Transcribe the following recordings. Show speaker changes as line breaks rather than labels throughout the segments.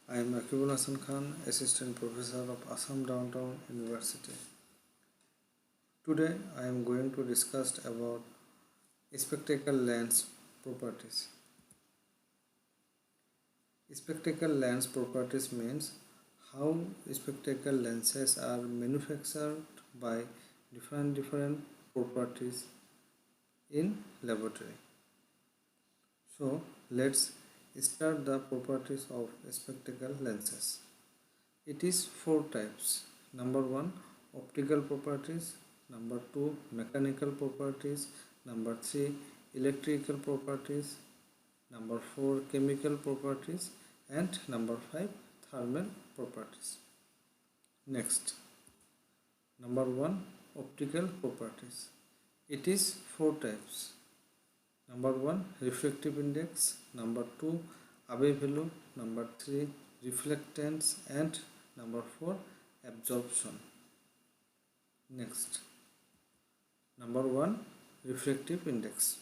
I am Akibul Hasan Khan, Assistant Professor of Assam Downtown University. Today I am going to discuss about spectacle lens properties. Spectacle lens properties means how spectacle lenses are manufactured by different properties in laboratory. So let's start the properties of spectacle lenses. It is four types. Number 1, optical properties. Number 2, mechanical properties. Number 3, electrical properties. Number 4, chemical properties. And number 5, thermal properties. Next, number 1, optical properties. It is four types. Number 1, refractive index. Number 2, Abbe value. Number 3, reflectance. And number 4, absorption. Next, number 1, refractive index.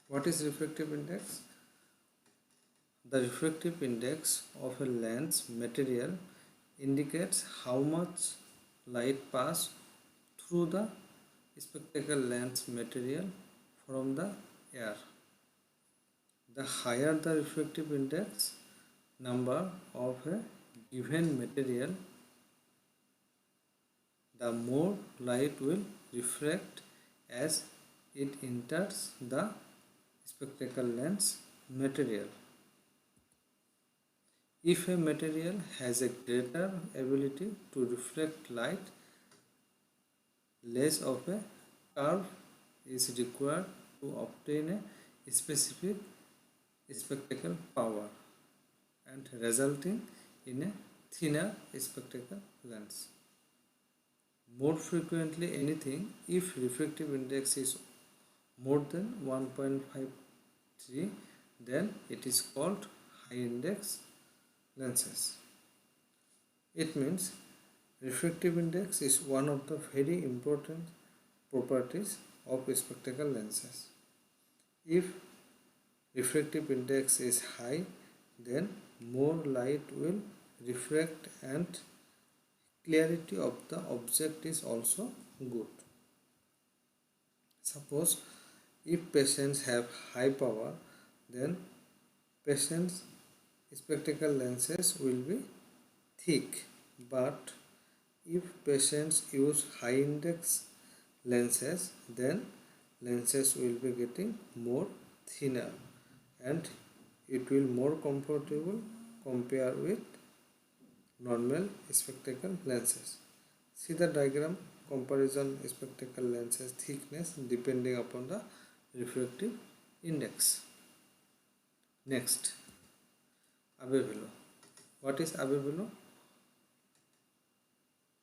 What is refractive index? The refractive index of a lens material indicates how much light passes through the spectacle lens material from the air. The higher the refractive index number of a given material, the more light will refract as it enters the spectacle lens material. If a material has a greater ability to reflect light, less of a curve is required to obtain a specific spectacle power and resulting in a thinner spectacle lens. More frequently anything, if refractive index is more than 1.53, then it is called high index lenses. It means refractive index is one of the very important properties of spectacle lenses. If refractive index is high, then more light will refract and clarity of the object is also good. Suppose if patients have high power, then patients' spectacle lenses will be thick, but if patients use high index lenses, then lenses will be getting more thinner and it will more comfortable compared with normal spectacle lenses. See the diagram, comparison spectacle lenses thickness depending upon the refractive index. Next, Abbe value. What is Abbe value?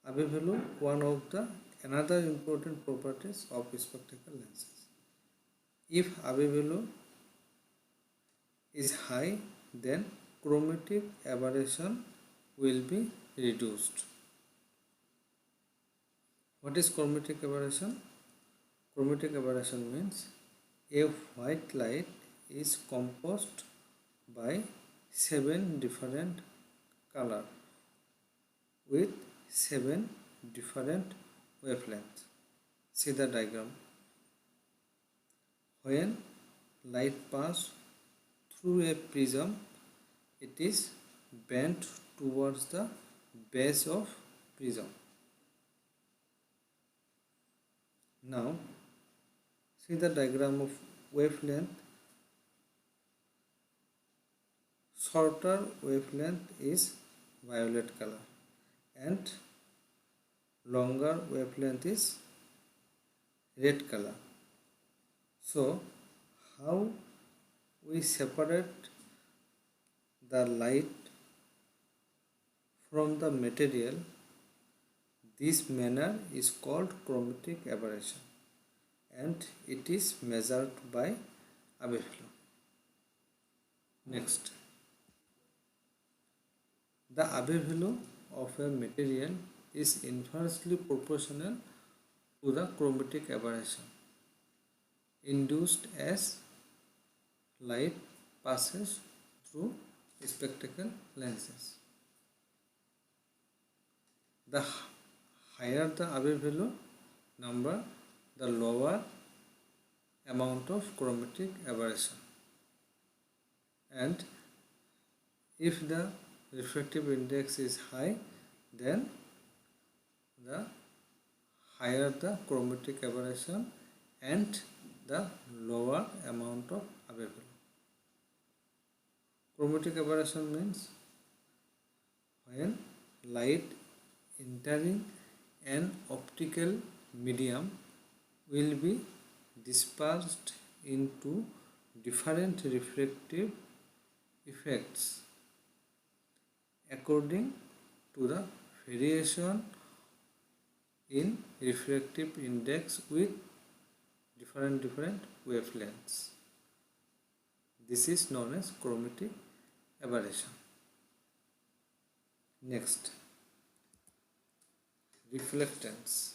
Abbe value, one of the another important properties of spectacle lenses. If Abbe value is high, then chromatic aberration will be reduced. What is chromatic aberration? Chromatic aberration means a white light is composed by 7 different colors with 7 different wavelengths. See the diagram. When light passes through a prism, it is bent towards the base of prism. Now see the diagram of wavelength. Shorter wavelength is violet color and longer wavelength is red color. So how we separate the light from the material, this manner is called chromatic aberration and it is measured by Abbe value. Next, the Abbe value of a material is inversely proportional to the chromatic aberration induced as light passes through spectacle lenses. The higher the Abbe value number, the lower amount of chromatic aberration, and if the refractive index is high, then the higher the chromatic aberration and the lower amount of Abbe value. Chromatic aberration means when light entering an optical medium will be dispersed into different refractive effects according to the variation in refractive index with different wavelengths. This is known as chromatic aberration. Next, reflectance.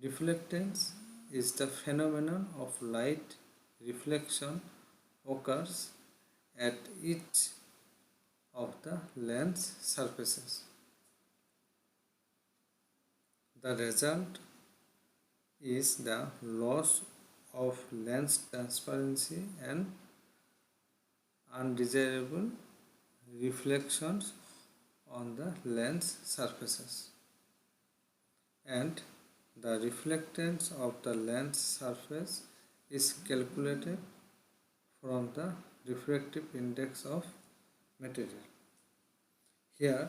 Reflectance is the phenomenon of light reflection occurs at each of the lens surfaces. The result is the loss of lens transparency and undesirable reflections on the lens surfaces, and the reflectance of the lens surface is calculated from the refractive index of material. Here,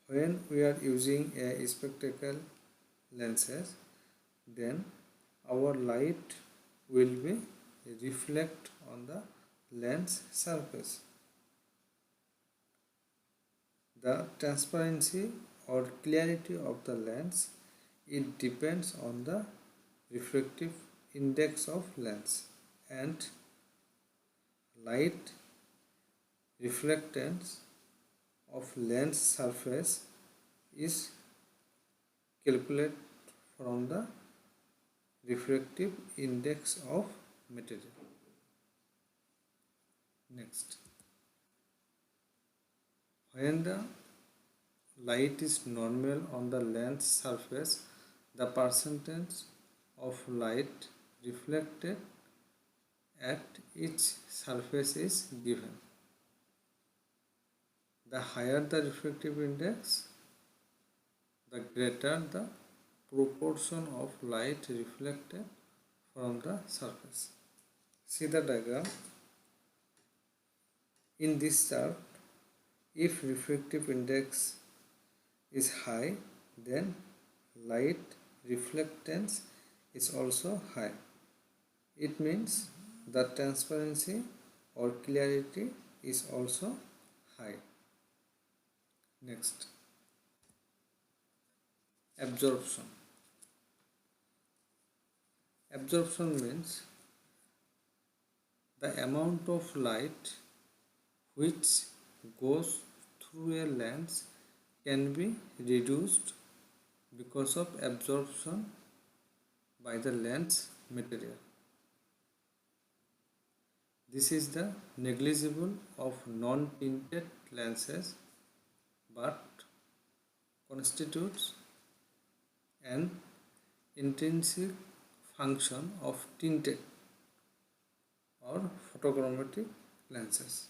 when we are using a spectacle lenses, then our light will be reflect on the lens surface. The transparency or clarity of the lens, it depends on the refractive index of lens, and light reflectance of lens surface is calculated from the refractive index of material. Next, when the light is normal on the lens surface, the percentage of light reflected at each surface is given. The higher the refractive index, the greater the proportion of light reflected from the surface. See the diagram. In this chart, if refractive index is high, then light reflectance is also high. It means the transparency or clarity is also high. Next, absorption. Absorption means the amount of light which goes through a lens can be reduced because of absorption by the lens material. This is the negligible of non-tinted lenses, but constitutes an intrinsic function of tinted or photochromatic lenses.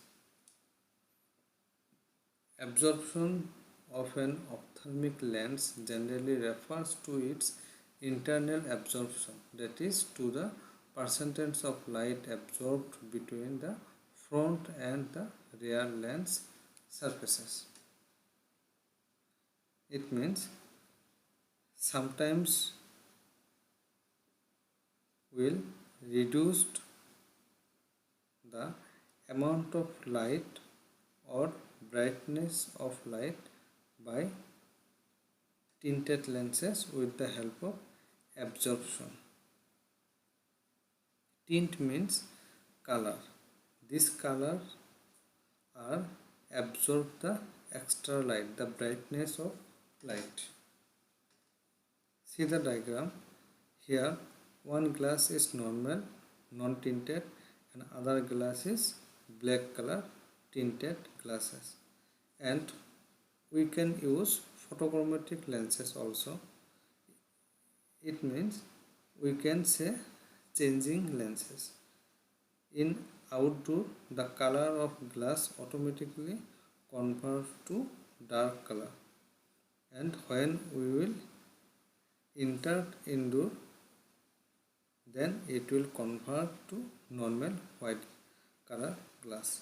Absorption of an ophthalmic lens generally refers to its internal absorption, that is, to the percentage of light absorbed between the front and the rear lens surfaces. It means sometimes will reduce the amount of light or brightness of light by tinted lenses with the help of absorption. Tint means color. These colors are absorb the extra light, the brightness of light. See the diagram. Here one glass is normal, non-tinted, and other glass is black color tinted glasses. And we can use photochromatic lenses also. It means we can say changing lenses. In outdoor, the color of glass automatically converts to dark color, and when we will enter indoor, then it will convert to normal white color glass.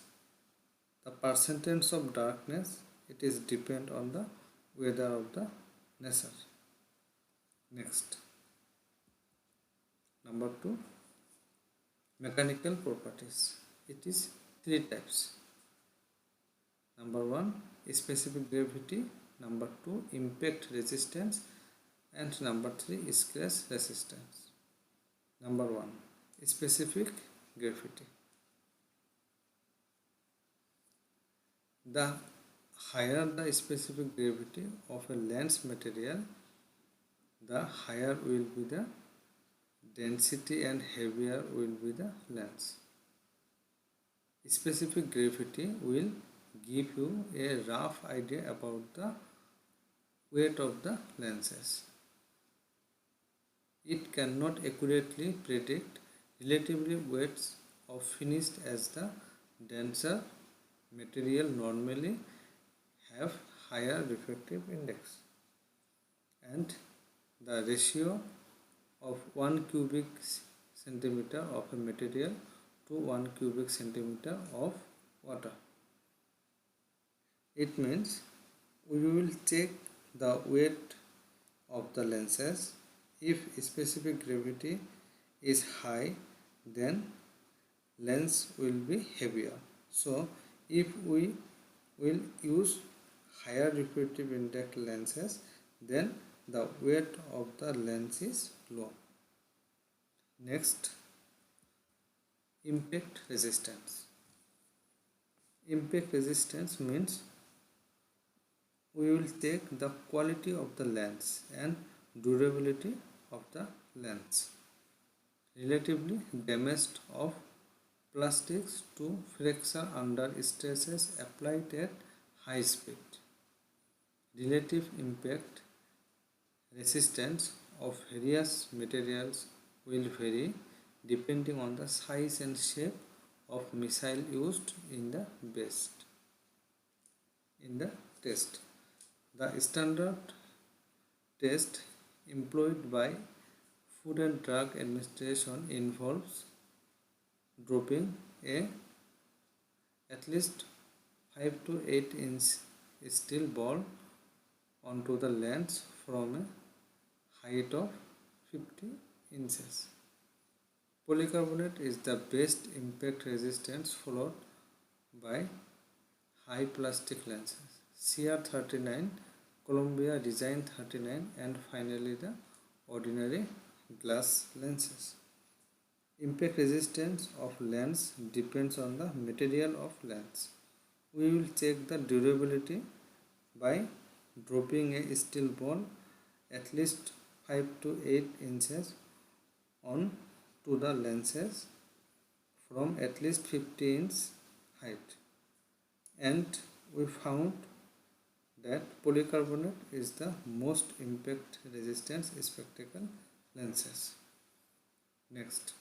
The percentage of darkness, it is depend on the weather of the nature. Next, number 2, mechanical properties. It is 3 types. Number 1, specific gravity. Number 2, impact resistance. And number 3, scratch resistance. Number 1, specific gravity. The higher the specific gravity of a lens material, the higher will be the density and heavier will be the lens. Specific gravity will give you a rough idea about the weight of the lenses. It cannot accurately predict relative weights of finished, as the denser material normally have higher refractive index, and the ratio of 1 cubic centimeter of a material to 1 cubic centimeter of water. It means we will check the weight of the lenses. If specific gravity is high, then lens will be heavier. So if we will use higher refractive index lenses, then the weight of the lens is low. Next, impact resistance. Impact resistance means we will take the quality of the lens and durability of the lens. Relatively damage of plastics to fracture under stresses applied at high speed. Relative impact resistance of various materials will vary depending on the size and shape of missile used in the test. The standard test employed by Food and Drug Administration involves dropping at least 5 to 8 inch steel ball onto the lens from a height of 50 inches. Polycarbonate is the best impact resistance, followed by high plastic lenses, CR39, Columbia Design 39, and finally the ordinary glass lenses. Impact resistance of lens depends on the material of lens. We will check the durability by dropping a steel ball at least 5 to 8 inches on to the lenses from at least 50 inch height, and we found that polycarbonate is the most impact resistance spectacle lenses. Next,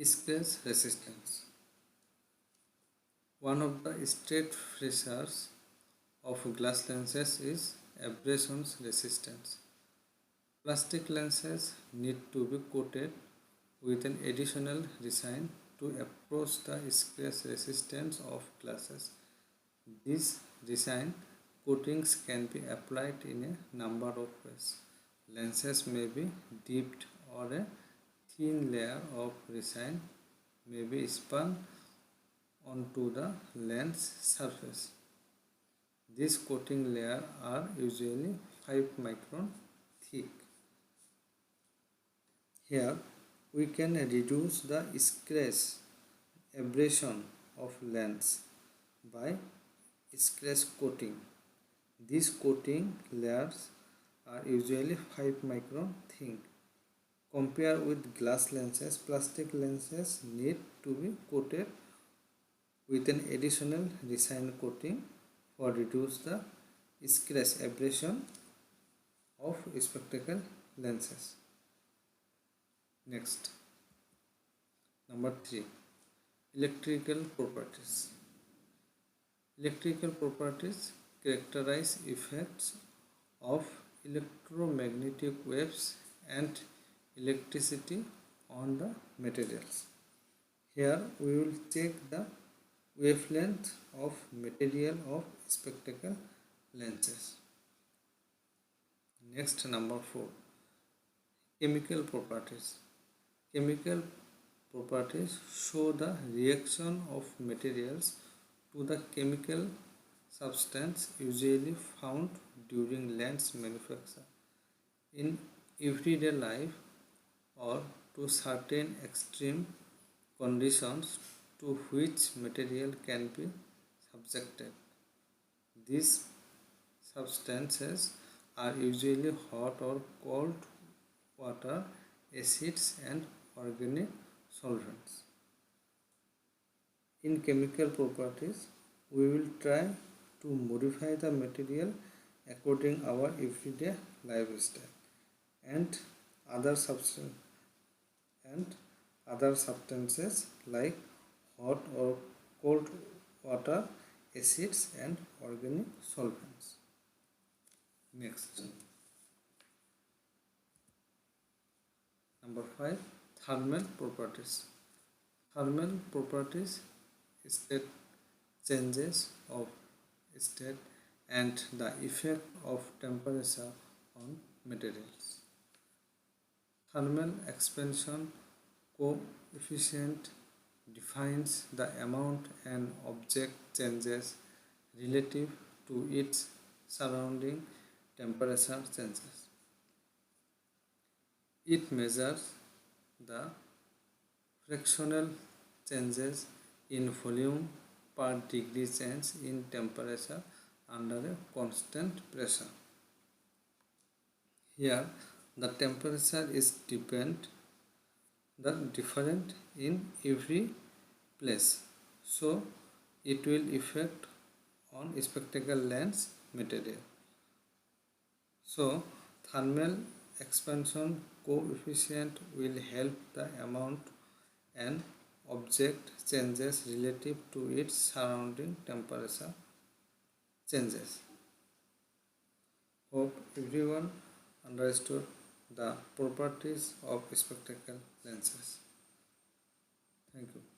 scratch resistance. One of the state features of glass lenses is abrasion resistance. Plastic lenses need to be coated with an additional resin to approach the scratch resistance of glasses. These resin coatings can be applied in a number of ways. Lenses may be dipped, or a thin layer of resin may be spun onto the lens surface. These coating layers are usually 5 micron thick. Here we can reduce the scratch abrasion of lens by scratch coating. These coating layers are usually 5 micron thick. Compared with glass lenses, plastic lenses need to be coated with an additional resin coating for reduce the scratch abrasion of spectacle lenses. Next, number 3, electrical properties. Electrical properties characterize effects of electromagnetic waves and electricity on the materials. Here we will check the wavelength of material of spectacle lenses. Next, number 4, chemical properties. Chemical properties show the reaction of materials to the chemical substance usually found during lens manufacture in everyday life or to certain extreme conditions to which material can be subjected. These substances are usually hot or cold water, acids and organic solvents. In chemical properties, we will try to modify the material according our everyday lifestyle and other substances like hot or cold water, acids and organic solvents. Next, number 5, thermal properties. Thermal properties state changes of state and the effect of temperature on materials. Thermal expansion coefficient defines the amount an object changes relative to its surrounding temperature changes. It measures the fractional changes in volume per degree change in temperature under a constant pressure. Here the temperature is different in every place, so it will affect on spectacle lens material. So thermal expansion coefficient will help the amount an object changes relative to its surrounding temperature changes. Hope everyone understood the properties of spectacle lenses. Thank you.